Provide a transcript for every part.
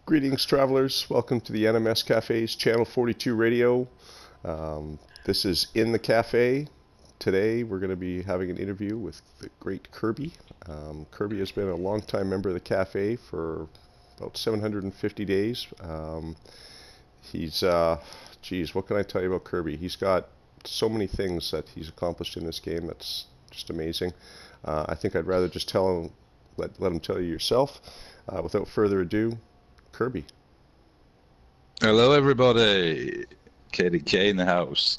Greetings, travelers. Welcome to the NMS Cafe's Channel 42 Radio. This is In the Cafe. Today, we're going to be having an interview with the great Kirby. Kirby has been a longtime member of the cafe for about 750 days. Geez, what can I tell you about Kirby? He's got so many things that he's accomplished in this game that's just amazing. I think I'd rather just let him tell you yourself. Without further ado, Kirby. Hello, everybody. KDK in the house.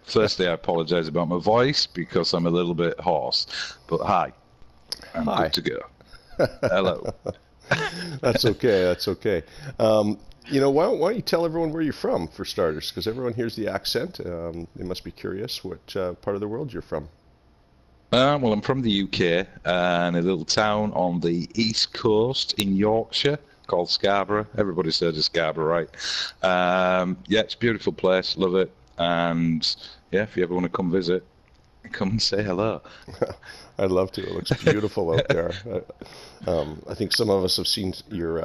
Firstly, I apologize about my voice because I'm a little bit hoarse. But hi, I'm good to go. Hello. That's okay. That's okay. Why don't you tell everyone where you're from, for starters? Because everyone hears the accent. They must be curious which part of the world you're from. Well, I'm from the UK, in a little town on the east coast in Yorkshire called Scarborough. Everybody's heard of Scarborough, right? Yeah, it's a beautiful place. Love it. And yeah, if you ever want to come visit, come and say hello. I'd love to. It looks beautiful out there. I think some of us have seen your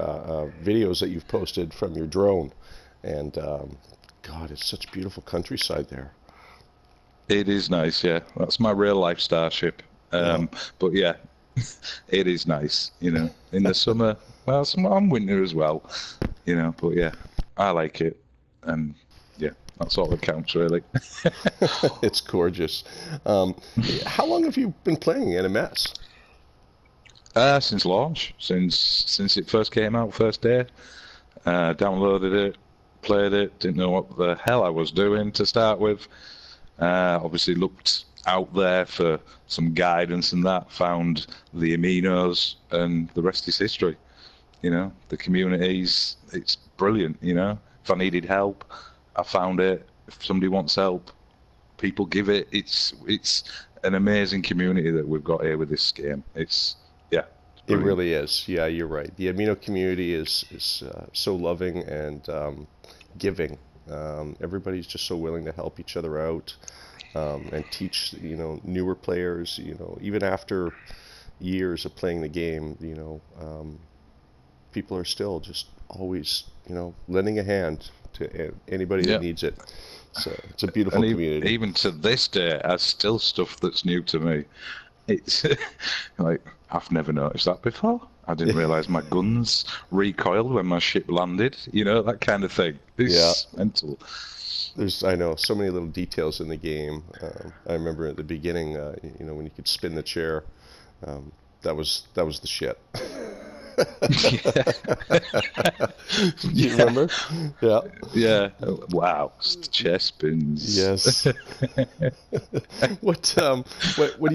videos that you've posted from your drone. And God, it's such beautiful countryside there. It is nice, yeah. That's my real life starship. But yeah, it is nice, In the summer, well, some winter as well, But yeah, I like it, and yeah, that's all that counts, really. It's gorgeous. How long have you been playing NMS? Since launch, since it first came out, first day. Downloaded it, played it, didn't know what the hell I was doing to start with. Obviously looked out there for some guidance and that, found the aminos, and the rest is history. The communities, it's brilliant, If I needed help, I found it. If somebody wants help, people give it. It's an amazing community that we've got here with this game. It's it really is. Yeah, you're right. The amino community is so loving and giving. Everybody's just so willing to help each other out and teach, newer players. Even after years of playing the game, people are still just always, lending a hand to anybody that needs it. So it's a beautiful community. Even to this day, there's still stuff that's new to me. It's like, I've never noticed that before. I didn't realize my guns recoiled when my ship landed. That kind of thing. It's mental. I know, so many little details in the game. I remember at the beginning, when you could spin the chair, that was the shit. Do you remember? Yeah. Yeah. Wow. Chair spins. Yes. What do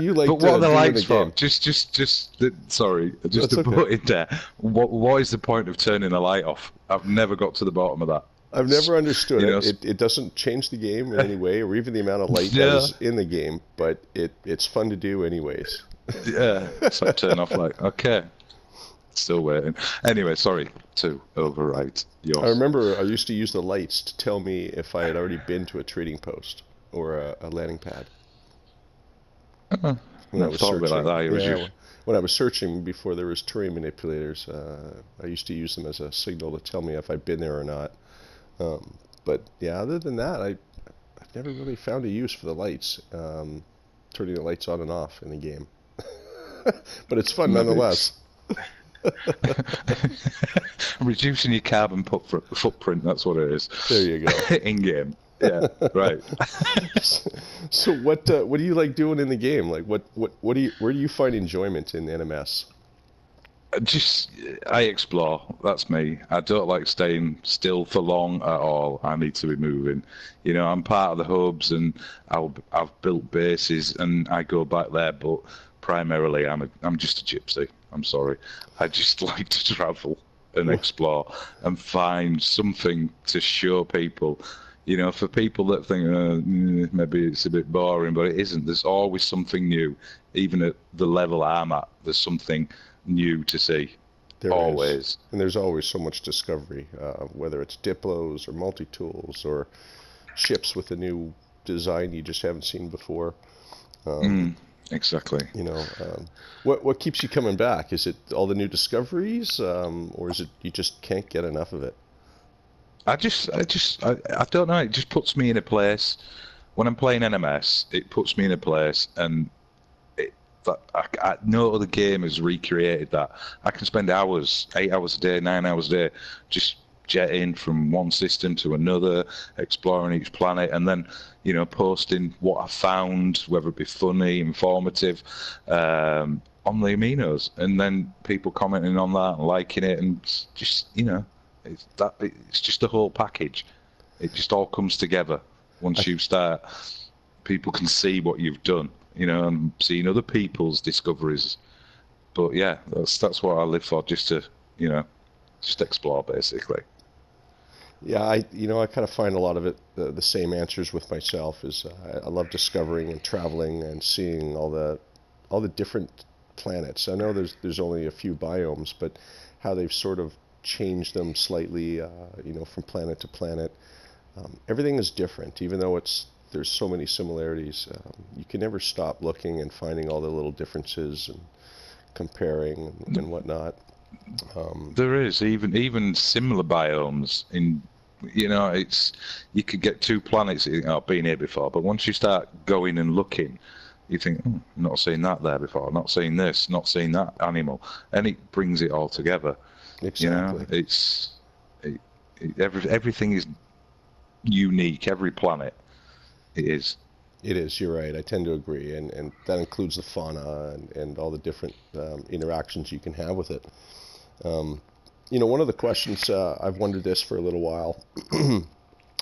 you like? But what are the likes for? Game? Sorry, just to put it there. What is the point of turning the light off? I've never got to the bottom of that. I've never understood it. It doesn't change the game in any way, or even the amount of light that is in the game. But it's fun to do anyways. Yeah. It's like turn off light. Okay. Still waiting. Anyway, sorry to overwrite yours. I remember I used to use the lights to tell me if I had already been to a trading post or a landing pad. When I was searching, like that, when I was searching before there was terrain manipulators, I used to use them as a signal to tell me if I'd been there or not. But yeah, other than that, I've never really found a use for the lights, turning the lights on and off in the game. But it's fun nonetheless. Reducing your carbon footprint, that's what it is. There you go. In game. Yeah, right. So what do you like doing in the game? Like where do you find enjoyment in NMS? I explore. That's me. I don't like staying still for long at all. I need to be moving. I'm part of the hubs, and I've built bases, and I go back there. But primarily, I'm just a gypsy. I'm sorry. I just like to travel and explore and find something to show people. For people that think maybe it's a bit boring, but it isn't. There's always something new. Even at the level I'm at, there's something new to see. There always. Is. And there's always so much discovery, whether it's Diplos or multi-tools or ships with a new design you just haven't seen before. Exactly. You know, what keeps you coming back? Is it all the new discoveries, or is it you just can't get enough of it? I don't know. It just puts me in a place when I'm playing NMS. It puts me in a place, and that no other game has recreated that. I can spend hours, 8 hours a day, 9 hours a day, just jetting from one system to another, exploring each planet, and then posting what I found, whether it be funny, informative, on the aminos, and then people commenting on that and liking it, and just it's just the whole package. It just all comes together I, once you start. People can see what you've done, and seeing other people's discoveries. But yeah, that's what I live for, just to just explore basically. yeah, I kind of find a lot of it the same answers with myself. Is I love discovering and traveling and seeing all the different planets. I know there's only a few biomes, but how they've sort of changed them slightly, from planet to planet. Everything is different, even though there's so many similarities. You can never stop looking and finding all the little differences and comparing and whatnot. There is even similar biomes in. It's you could get two planets. I've been here before, but once you start going and looking, you think, not seen that there before, not seen this, not seen that animal, and it brings it all together. Exactly. Everything is unique. Every planet it is. It is. You're right. I tend to agree, and that includes the fauna and all the different interactions you can have with it. One of the questions I've wondered this for a little while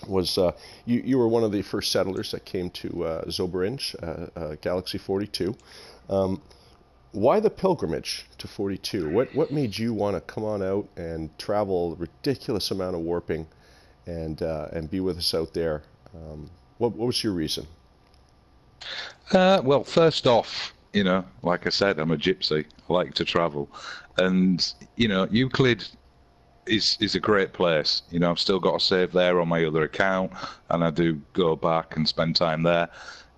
was you were one of the first settlers that came to Zoberange, Galaxy 42. Why the pilgrimage to 42? What made you want to come on out and travel a ridiculous amount of warping and be with us out there? What was your reason? Well, first off, like I said, I'm a gypsy. I like to travel, and Euclid is a great place. I've still got a save there on my other account, and I do go back and spend time there.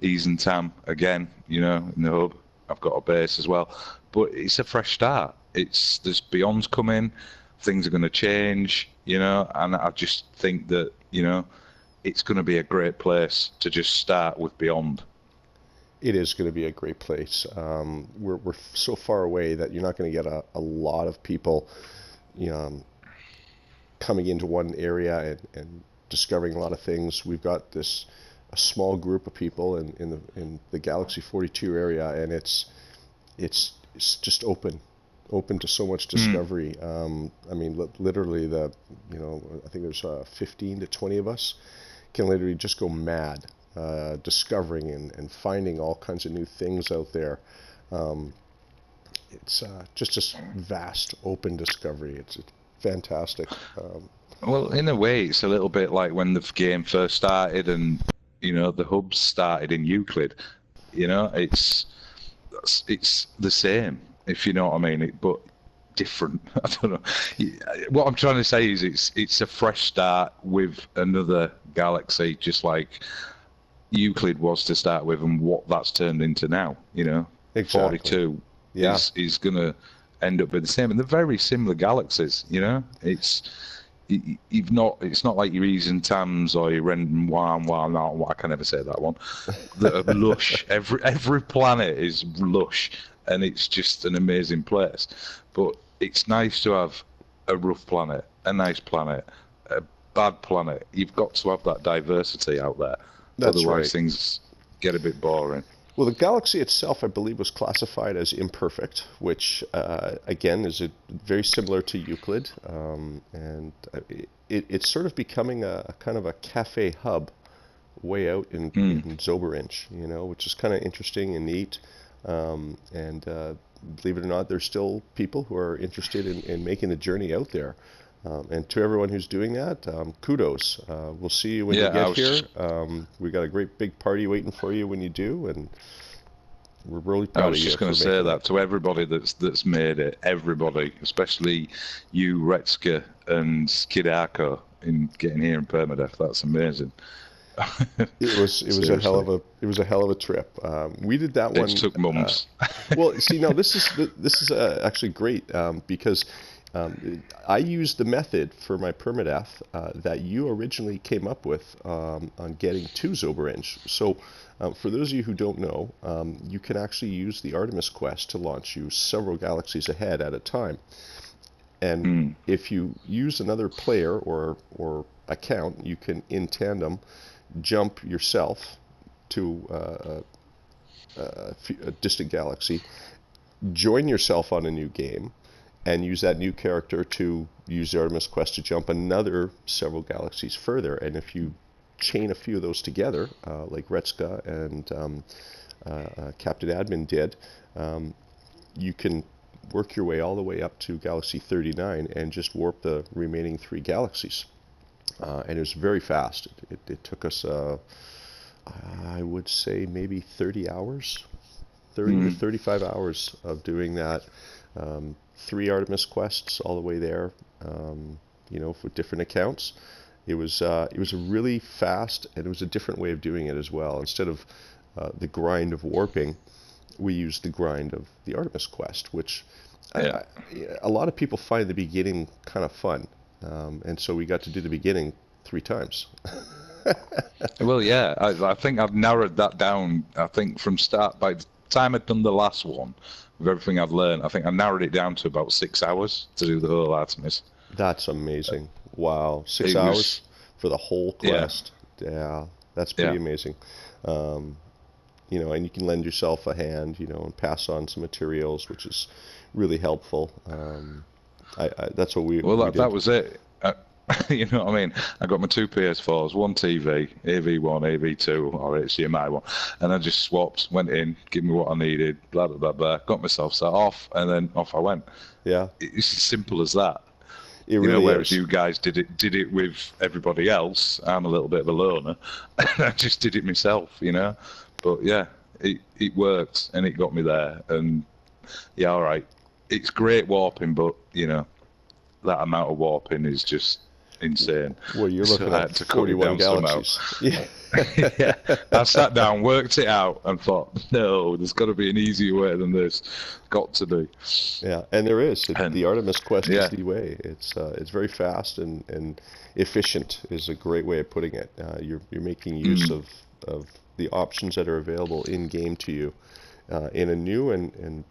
Ease and Tam again, in the hub. I've got a base as well, but it's a fresh start. There's Beyond's coming, things are going to change, and I just think that it's going to be a great place to just start with Beyond. It is going to be a great place. We're so far away that you're not going to get a lot of people, coming into one area and discovering a lot of things. We've got a small group of people in the Galaxy 42 area, and it's just open to so much discovery. I mean, literally I think there's 15 to 20 of us can literally just go mad. Discovering and finding all kinds of new things out there. It's just vast, open discovery. It's fantastic. Well, in a way, it's a little bit like when the game first started and, the hubs started in Euclid. It's the same, if you know what I mean, but different. I don't know. What I'm trying to say is it's a fresh start with another galaxy, just like Euclid was to start with, and what that's turned into now. Exactly. 42 is going to end up being the same, and they're very similar galaxies. It's not like your E's and Tams or your no, I can never say that one. That are lush. Every planet is lush, and it's just an amazing place. But it's nice to have a rough planet, a nice planet, a bad planet. You've got to have that diversity out there. That's Otherwise, right. things get a bit boring. Well, the galaxy itself, I believe, was classified as imperfect, which, again, is very similar to Euclid. And it's sort of becoming a kind of a cafe hub way out in Zoberange, which is kind of interesting and neat. And believe it or not, there's still people who are interested in making the journey out there. And to everyone who's doing that, kudos. We'll see you when you get here. We got a great big party waiting for you when you do, and we're really proud of you. I was just going to say that to everybody that's made it, everybody, especially you, Retska, and Kid Arco, in getting here in permadeath. That's amazing. Seriously, it was a hell of a trip. We did that it one. took months. Well, see, no, this is actually great because I used the method for my permadeath that you originally came up with on getting to Zoberange. So, for those of you who don't know, you can actually use the Artemis quest to launch you several galaxies ahead at a time. And Mm. if you use another player or account, you can in tandem jump yourself to a distant galaxy, join yourself on a new game, and use that new character to use the Artemis quest to jump another several galaxies further. And if you chain a few of those together, like Retska and Captain Admin did, you can work your way all the way up to Galaxy 39 and just warp the remaining 3 galaxies. And it was very fast. It took us, I would say, maybe 30 hours, 30 to 35 hours of doing that. 3 Artemis quests all the way there, for different accounts. It was a really fast, and it was a different way of doing it as well. Instead of the grind of warping, we used the grind of the Artemis quest, which a lot of people find the beginning kind of fun. And so we got to do the beginning 3 times. Well, yeah, I think I've narrowed that down. I think from start, by the time I'd done the last one, with everything I've learned, I think I narrowed it down to about 6 hours to do the whole Artemis. That's amazing. Wow. 6 hours for the whole quest. Yeah, that's pretty amazing. And you can lend yourself a hand, and pass on some materials, which is really helpful. That's what we did. That was it. You know what I mean? I got my 2 PS4s, 1 TV, AV1, AV2, or HDMI one, and I just swapped, went in, give me what I needed, blah, blah, blah, blah, got myself set off, and then off I went. Yeah. It's as simple as that. It really whereas is. you guys did it with everybody else. I'm a little bit of a loner. I just did it myself, But yeah, it worked, and it got me there. And yeah, all right. It's great warping, but, that amount of warping is just insane. Well, you're looking at 41 galaxies. Yeah. Yeah. I sat down, worked it out, and thought, no, there's got to be an easier way than this. Got to be. Yeah, and there is. The Artemis quest is the way. It's very fast and efficient is a great way of putting it. You're making use of the options that are available in game to you in a new and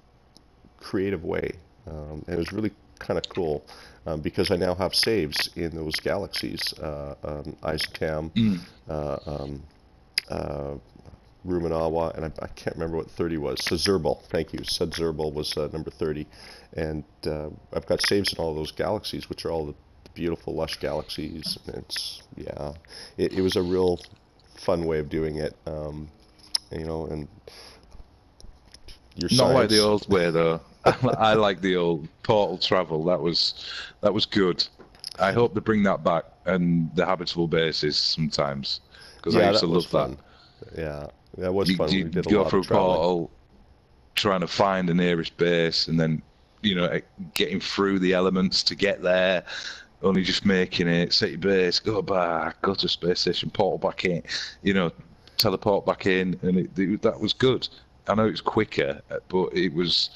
creative way. And it was really kind of cool because I now have saves in those galaxies, Isatam, Ruminawa, and I can't remember what 30 was. Suzerbal, thank you. Suzerbal was number 30. And I've got saves in all those galaxies, which are all the beautiful, lush galaxies. And it was a real fun way of doing it. And your Not like the old way, though. I like the old portal travel. That was good. I hope they bring that back and the habitable bases sometimes, because I used to love that. Yeah, that was fun. You go through a portal, trying to find the nearest base, and then getting through the elements to get there. Only just making it, set your base, go back, go to space station, portal back in, teleport back in, and that was good. I know it's quicker, but it was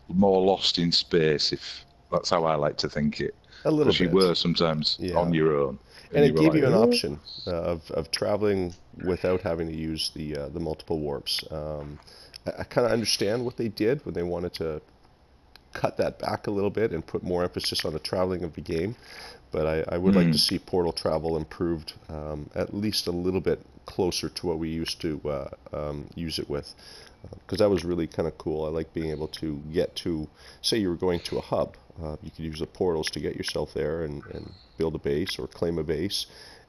more lost in space, if that's how I like to think it. A little bit. Because you were sometimes on your own. And it gave you an option of traveling without having to use the multiple warps. I kind of understand what they did when they wanted to cut that back a little bit and put more emphasis on the traveling of the game. But I would like to see portal travel improved at least a little bit closer to what we used to use it with. Because that was really kind of cool. I like being able to get to, say you were going to a hub, you could use the portals to get yourself there and build a base or claim a base,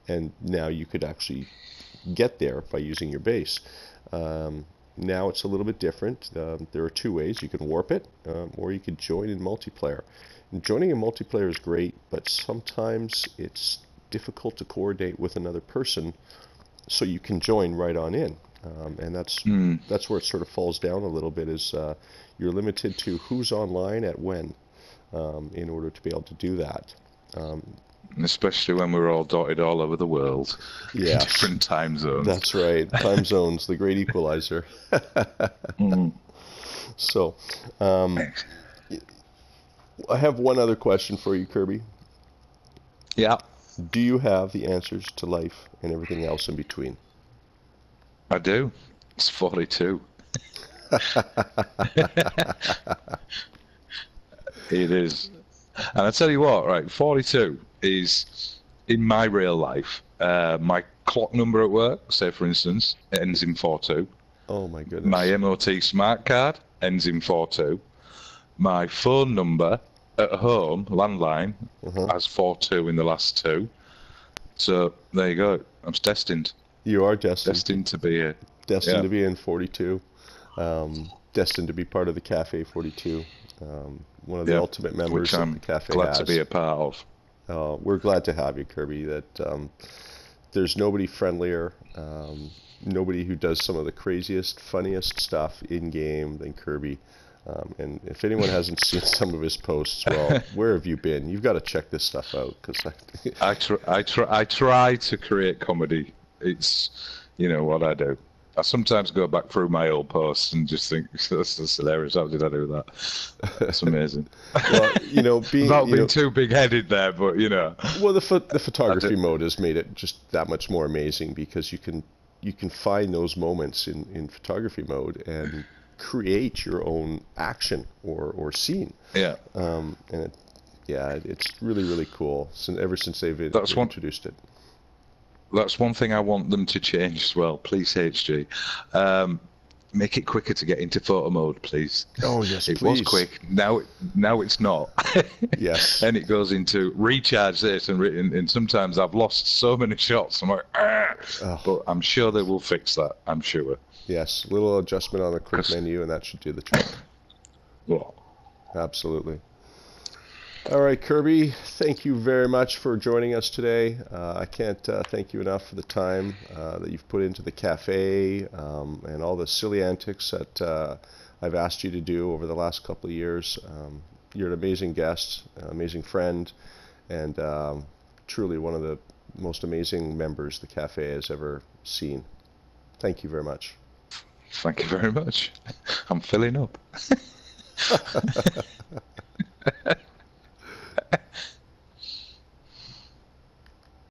and now you could actually get there by using your base. Now it's a little bit different. There are 2 ways. You can warp it, or you could join in multiplayer. And joining in multiplayer is great, but sometimes it's difficult to coordinate with another person, so you can join right on in. And that's where it sort of falls down a little bit, is you're limited to who's online at when in order to be able to do that. Especially when we're all dotted all over the world in Yes, different time zones. that's right. Time zones, the great equalizer. Mm. So, I have one other question for you, Kirby. Yeah, Do you have the answers to life and everything else in between? I do. It's 42. It is. And I tell you what, right, 42 is, in my real life, my clock number at work, say for instance, it ends in 42. Oh my goodness. My MOT smart card ends in 42. My phone number at home, landline, has 42 in the last two. So there you go. I'm destined. You are destined. Destined to be here. Destined Yeah. to be in 42. Destined to be part of the Cafe 42. One of the ultimate members which that I'm the Cafe glad has. to be a part of. We're glad to have you, Kirby. That there's nobody friendlier, nobody who does some of the craziest, funniest stuff in game than Kirby. And if anyone hasn't seen some of his posts, well, where have you been? You've got to check this stuff out because I try to create comedy. It's what I do. I sometimes go back through my old posts and just think that's hilarious. How did I do that? It's amazing. Well, being too big-headed there, but Well, the photography mode has made it just that much more amazing because you can find those moments in photography mode and create your own action or scene. Yeah. It's really cool. Ever since they've introduced it. That's one thing I want them to change as well. Please, HG. Make it quicker to get into photo mode, please. Oh, yes, it please. was quick. Now it's not. Yes. And it goes into recharge this, and sometimes I've lost so many shots. I'm like, but I'm sure they will fix that. I'm sure. Yes, a little adjustment on the quick menu, and that should do the trick. Well, absolutely. All right, Kirby, thank you very much for joining us today. I can't thank you enough for the time that you've put into the cafe and all the silly antics that I've asked you to do over the last couple of years. You're an amazing guest, an amazing friend, and truly one of the most amazing members the cafe has ever seen. Thank you very much. Thank you very much. I'm filling up.